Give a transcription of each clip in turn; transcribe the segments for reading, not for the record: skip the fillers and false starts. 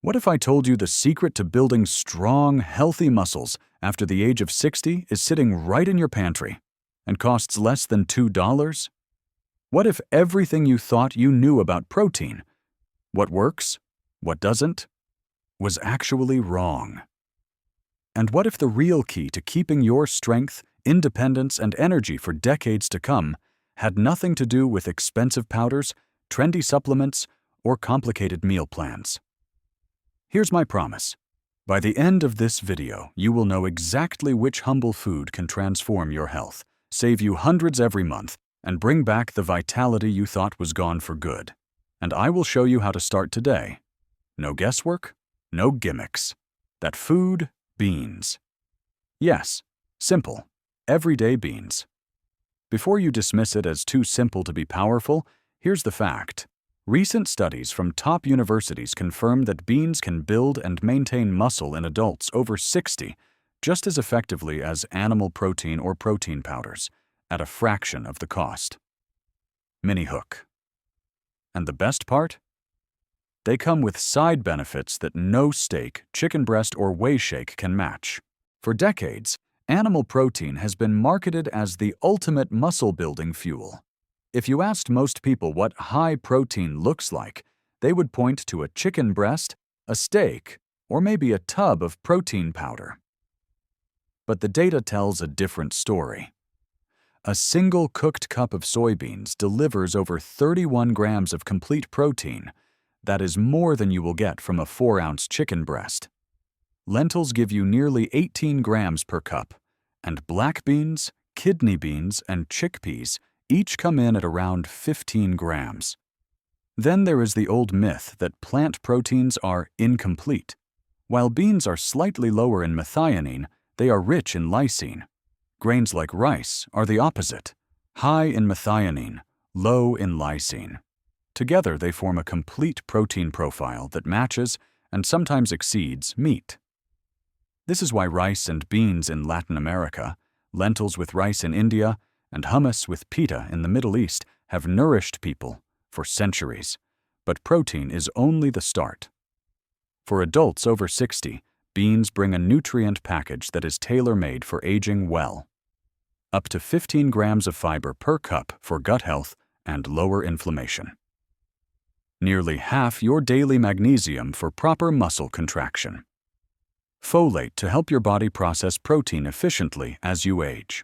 What if I told you the secret to building strong, healthy muscles after the age of 60 is sitting right in your pantry and costs less than $2? What if everything you thought you knew about protein, what works, what doesn't, was actually wrong? And what if the real key to keeping your strength, independence, and energy for decades to come had nothing to do with expensive powders, trendy supplements, or complicated meal plans? Here's my promise. By the end of this video, you will know exactly which humble food can transform your health, save you hundreds every month, and bring back the vitality you thought was gone for good. And I will show you how to start today. No guesswork, no gimmicks. That food, beans. Yes, simple, everyday beans. Before you dismiss it as too simple to be powerful, here's the fact. Recent studies from top universities confirm that beans can build and maintain muscle in adults over 60 just as effectively as animal protein or protein powders, at a fraction of the cost. Mini hook. And the best part? They come with side benefits that no steak, chicken breast, or whey shake can match. For decades, animal protein has been marketed as the ultimate muscle-building fuel. If you asked most people what high protein looks like, they would point to a chicken breast, a steak, or maybe a tub of protein powder. But the data tells a different story. A single cooked cup of soybeans delivers over 31 grams of complete protein. That is more than you will get from a 4-ounce chicken breast. Lentils give you nearly 18 grams per cup, and black beans, kidney beans, and chickpeas each come in at around 15 grams. Then there is the old myth that plant proteins are incomplete. While beans are slightly lower in methionine, they are rich in lysine. Grains like rice are the opposite, high in methionine, low in lysine. Together they form a complete protein profile that matches and sometimes exceeds meat. This is why rice and beans in Latin America, lentils with rice in India, and hummus with pita in the Middle East have nourished people for centuries. But protein is only the start. For adults over 60, beans bring a nutrient package that is tailor-made for aging well. Up to 15 grams of fiber per cup for gut health and lower inflammation. Nearly half your daily magnesium for proper muscle contraction. Folate to help your body process protein efficiently as you age.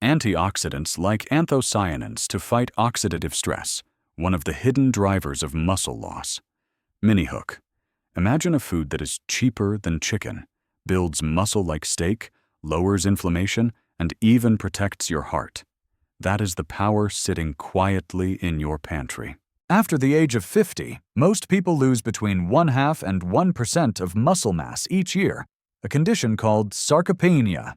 Antioxidants like anthocyanins to fight oxidative stress, one of the hidden drivers of muscle loss. Mini hook. Imagine a food that is cheaper than chicken, builds muscle like steak, lowers inflammation, and even protects your heart. That is the power sitting quietly in your pantry. After the age of 50, most people lose between 0.5% and 1% of muscle mass each year, a condition called sarcopenia.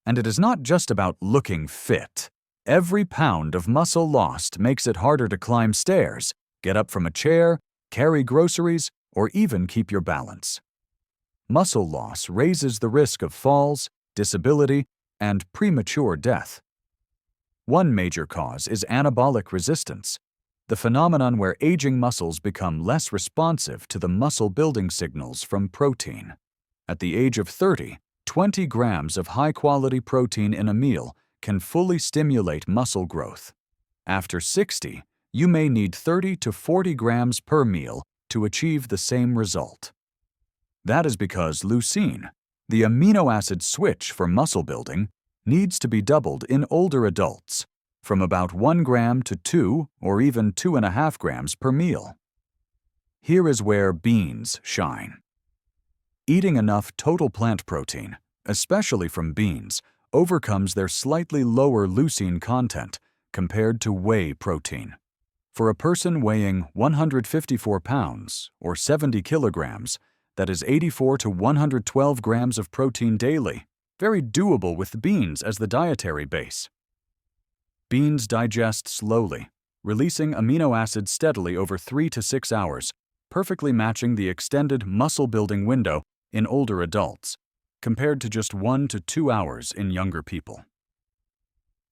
And it is not just about looking fit. Every pound of muscle lost makes it harder to climb stairs, get up from a chair, carry groceries, or even keep your balance. Muscle loss raises the risk of falls, disability, and premature death. One major cause is anabolic resistance, the phenomenon where aging muscles become less responsive to the muscle-building signals from protein. At the age of 30, 20 grams of high-quality protein in a meal can fully stimulate muscle growth. After 60, you may need 30 to 40 grams per meal to achieve the same result. That is because leucine, the amino acid switch for muscle building, needs to be doubled in older adults, from about 1 gram to 2 or even 2.5 grams per meal. Here is where beans shine. Eating enough total plant protein, especially from beans, overcomes their slightly lower leucine content compared to whey protein. For a person weighing 154 pounds or 70 kilograms, that is 84 to 112 grams of protein daily, very doable with beans as the dietary base. Beans digest slowly, releasing amino acids steadily over 3 to 6 hours, perfectly matching the extended muscle-building window in older adults, compared to just 1 to 2 hours in younger people.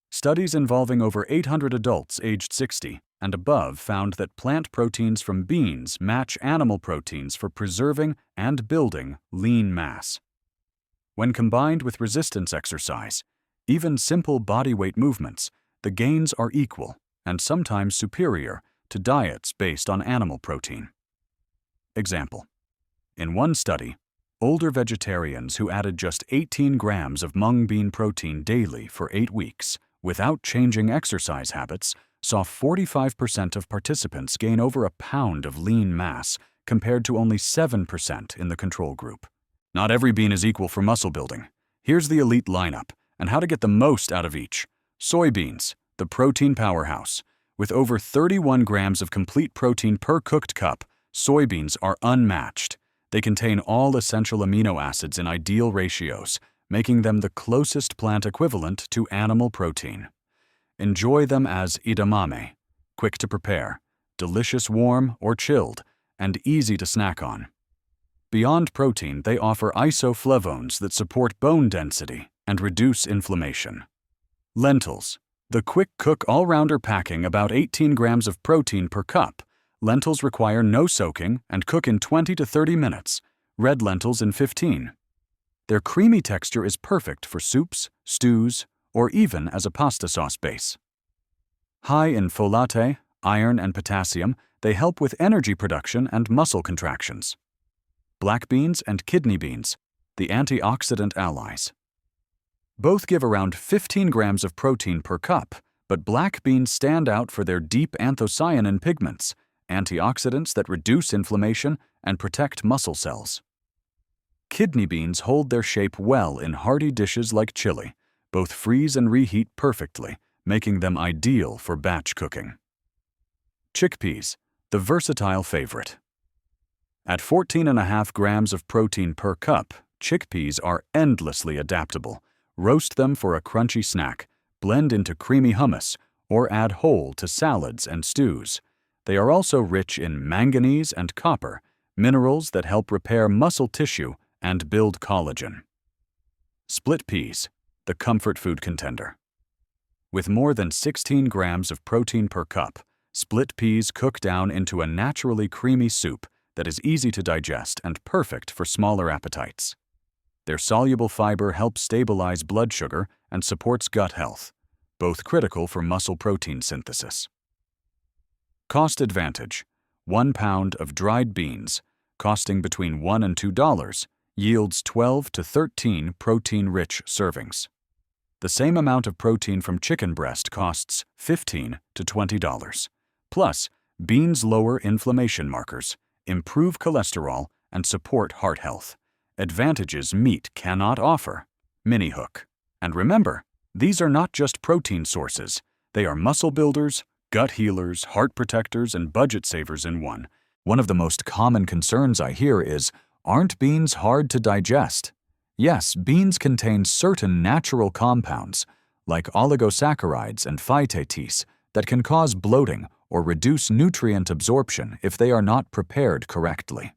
Studies involving over 800 adults aged 60 and above found that plant proteins from beans match animal proteins for preserving and building lean mass. When combined with resistance exercise, even simple body weight movements, the gains are equal and sometimes superior to diets based on animal protein. Example: in one study, older vegetarians who added just 18 grams of mung bean protein daily for 8 weeks without changing exercise habits saw 45% of participants gain over a pound of lean mass compared to only 7% in the control group. Not every bean is equal for muscle building. Here's the elite lineup and how to get the most out of each. Soybeans, the protein powerhouse. With over 31 grams of complete protein per cooked cup, soybeans are unmatched. They contain all essential amino acids in ideal ratios, making them the closest plant equivalent to animal protein. Enjoy them as edamame, quick to prepare, delicious warm or chilled, and easy to snack on. Beyond protein, they offer isoflavones that support bone density and reduce inflammation. Lentils, the quick-cook all-rounder packing about 18 grams of protein per cup. Lentils require no soaking and cook in 20 to 30 minutes, red lentils in 15. Their creamy texture is perfect for soups, stews, or even as a pasta sauce base. High in folate, iron, and potassium, they help with energy production and muscle contractions. Black beans and kidney beans, the antioxidant allies. Both give around 15 grams of protein per cup, but black beans stand out for their deep anthocyanin pigments, antioxidants that reduce inflammation and protect muscle cells. Kidney beans hold their shape well in hearty dishes like chili. Both freeze and reheat perfectly, making them ideal for batch cooking. Chickpeas, the versatile favorite. At 14.5 grams of protein per cup, chickpeas are endlessly adaptable. Roast them for a crunchy snack, blend into creamy hummus, or add whole to salads and stews. They are also rich in manganese and copper, minerals that help repair muscle tissue and build collagen. Split peas, the comfort food contender. With more than 16 grams of protein per cup, split peas cook down into a naturally creamy soup that is easy to digest and perfect for smaller appetites. Their soluble fiber helps stabilize blood sugar and supports gut health, both critical for muscle protein synthesis. Cost advantage: 1 pound of dried beans, costing between $1 and $2, yields 12 to 13 protein-rich servings. The same amount of protein from chicken breast costs $15 to $20. Plus, beans lower inflammation markers, improve cholesterol, and support heart health. Advantages meat cannot offer. Mini hook. And remember, these are not just protein sources. They are muscle builders, gut healers, heart protectors, and budget savers in one. One of the most common concerns I hear is, aren't beans hard to digest? Yes, beans contain certain natural compounds, like oligosaccharides and phytates, that can cause bloating or reduce nutrient absorption if they are not prepared correctly.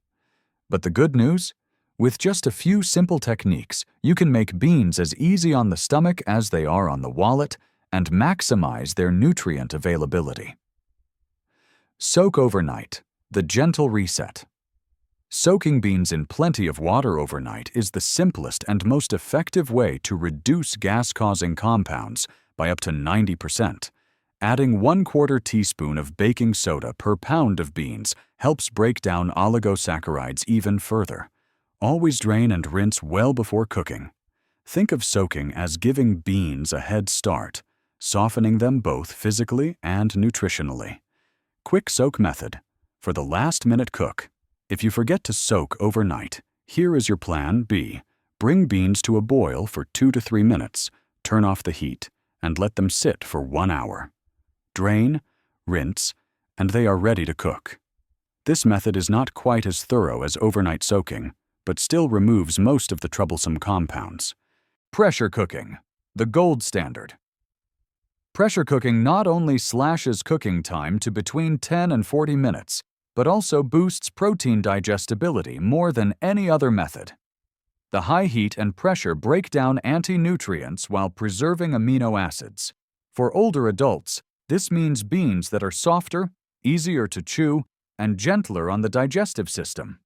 But the good news? With just a few simple techniques, you can make beans as easy on the stomach as they are on the wallet and maximize their nutrient availability. Soak overnight, the gentle reset. Soaking beans in plenty of water overnight is the simplest and most effective way to reduce gas-causing compounds by up to 90%. Adding 1/4 teaspoon of baking soda per pound of beans helps break down oligosaccharides even further. Always drain and rinse well before cooking. Think of soaking as giving beans a head start, softening them both physically and nutritionally. Quick soak method. For the last-minute cook, if you forget to soak overnight, here is your plan B. Bring beans to a boil for 2 to 3 minutes, turn off the heat, and let them sit for 1 hour. Drain, rinse, and they are ready to cook. This method is not quite as thorough as overnight soaking, but still removes most of the troublesome compounds. Pressure cooking, the gold standard. Pressure cooking not only slashes cooking time to between 10 and 40 minutes, but also boosts protein digestibility more than any other method. The high heat and pressure break down anti-nutrients while preserving amino acids. For older adults, This means beans that are softer, easier to chew, and gentler on the digestive system.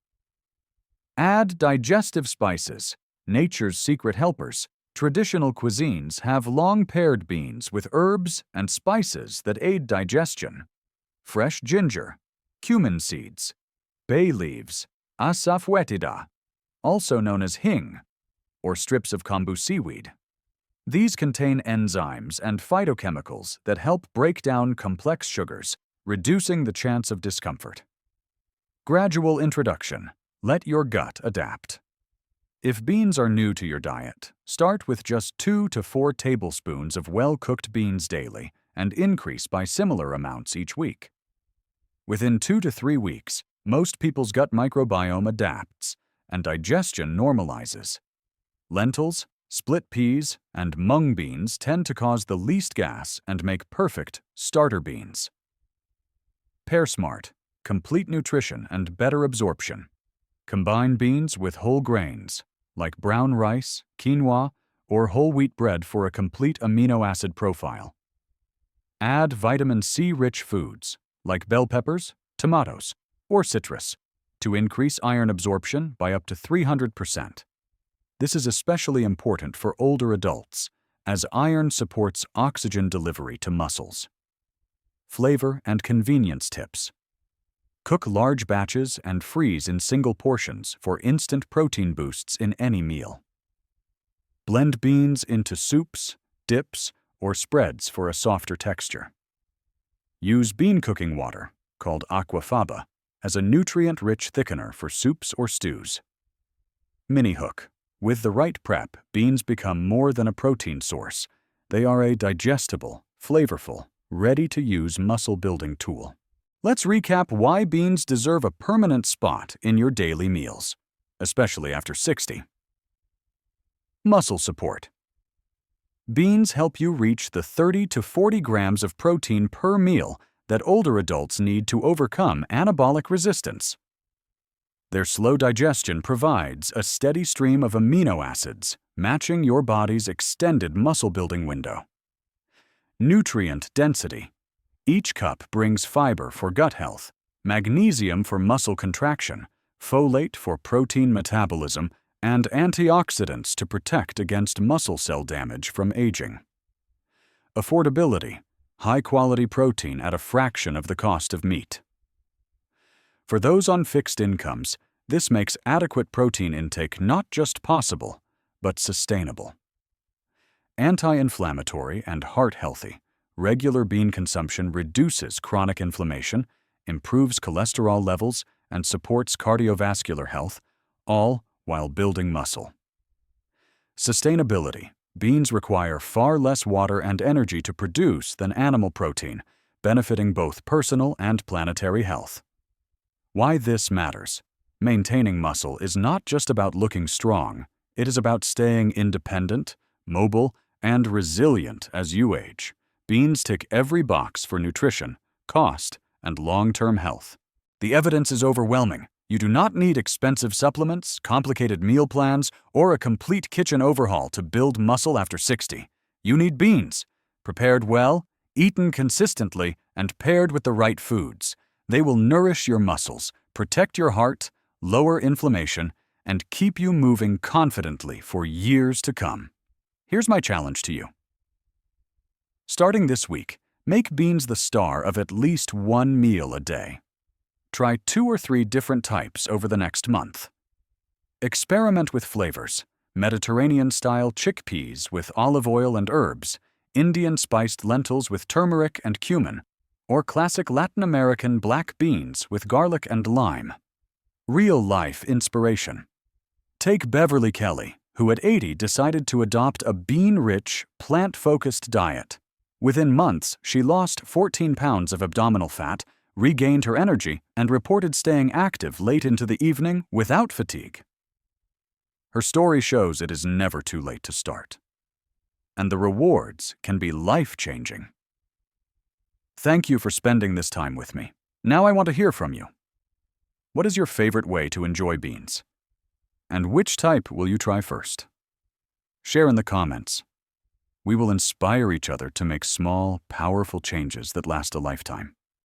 Add digestive spices, nature's secret helpers. Traditional cuisines have long paired beans with herbs and spices that aid digestion. Fresh ginger, cumin seeds, bay leaves, asafoetida, also known as hing, or strips of kombu seaweed. These contain enzymes and phytochemicals that help break down complex sugars, reducing the chance of discomfort. Gradual introduction. Let your gut adapt. If beans are new to your diet, start with just 2 to 4 tablespoons of well-cooked beans daily and increase by similar amounts each week. Within 2 to 3 weeks, most people's gut microbiome adapts and digestion normalizes. Lentils, split peas, and mung beans tend to cause the least gas and make perfect starter beans. Pair Smart, complete nutrition and better absorption. Combine beans with whole grains, like brown rice, quinoa, or whole wheat bread for a complete amino acid profile. Add vitamin C-rich foods, like bell peppers, tomatoes, or citrus, to increase iron absorption by up to 300%. This is especially important for older adults, as iron supports oxygen delivery to muscles. Flavor and convenience tips. Cook large batches and freeze in single portions for instant protein boosts in any meal. Blend beans into soups, dips, or spreads for a softer texture. Use bean cooking water, called aquafaba, as a nutrient-rich thickener for soups or stews. Mini hook. With the right prep, beans become more than a protein source. They are a digestible, flavorful, ready-to-use muscle-building tool. Let's recap why beans deserve a permanent spot in your daily meals, especially after 60. Muscle support. Beans help you reach the 30 to 40 grams of protein per meal that older adults need to overcome anabolic resistance. Their slow digestion provides a steady stream of amino acids, matching your body's extended muscle-building window. Nutrient density. Each cup brings fiber for gut health, magnesium for muscle contraction, folate for protein metabolism, and antioxidants to protect against muscle cell damage from aging. Affordability. High-quality protein at a fraction of the cost of meat. For those on fixed incomes, this makes adequate protein intake not just possible, but sustainable. Anti-inflammatory and heart-healthy, regular bean consumption reduces chronic inflammation, improves cholesterol levels, and supports cardiovascular health, all while building muscle. Sustainability. Beans require far less water and energy to produce than animal protein, benefiting both personal and planetary health. Why this matters. Maintaining muscle is not just about looking strong, it is about staying independent, mobile, and resilient as you age. Beans tick every box for nutrition, cost, and long-term health. The evidence is overwhelming. You do not need expensive supplements, complicated meal plans, or a complete kitchen overhaul to build muscle after 60. You need beans, prepared well, eaten consistently, and paired with the right foods. They will nourish your muscles, protect your heart, lower inflammation, and keep you moving confidently for years to come. Here's my challenge to you. Starting this week, make beans the star of at least one meal a day. Try 2 or 3 different types over the next month. Experiment with flavors: Mediterranean-style chickpeas with olive oil and herbs, Indian-spiced lentils with turmeric and cumin, or classic Latin American black beans with garlic and lime. Real-life inspiration. Take Beverly Kelly, who at 80 decided to adopt a bean-rich, plant-focused diet. Within months, she lost 14 pounds of abdominal fat, regained her energy, and reported staying active late into the evening without fatigue. Her story shows it is never too late to start. And the rewards can be life-changing. Thank you for spending this time with me. Now I want to hear from you. What is your favorite way to enjoy beans? And which type will you try first? Share in the comments. we will inspire each other to make small, powerful changes that last a lifetime.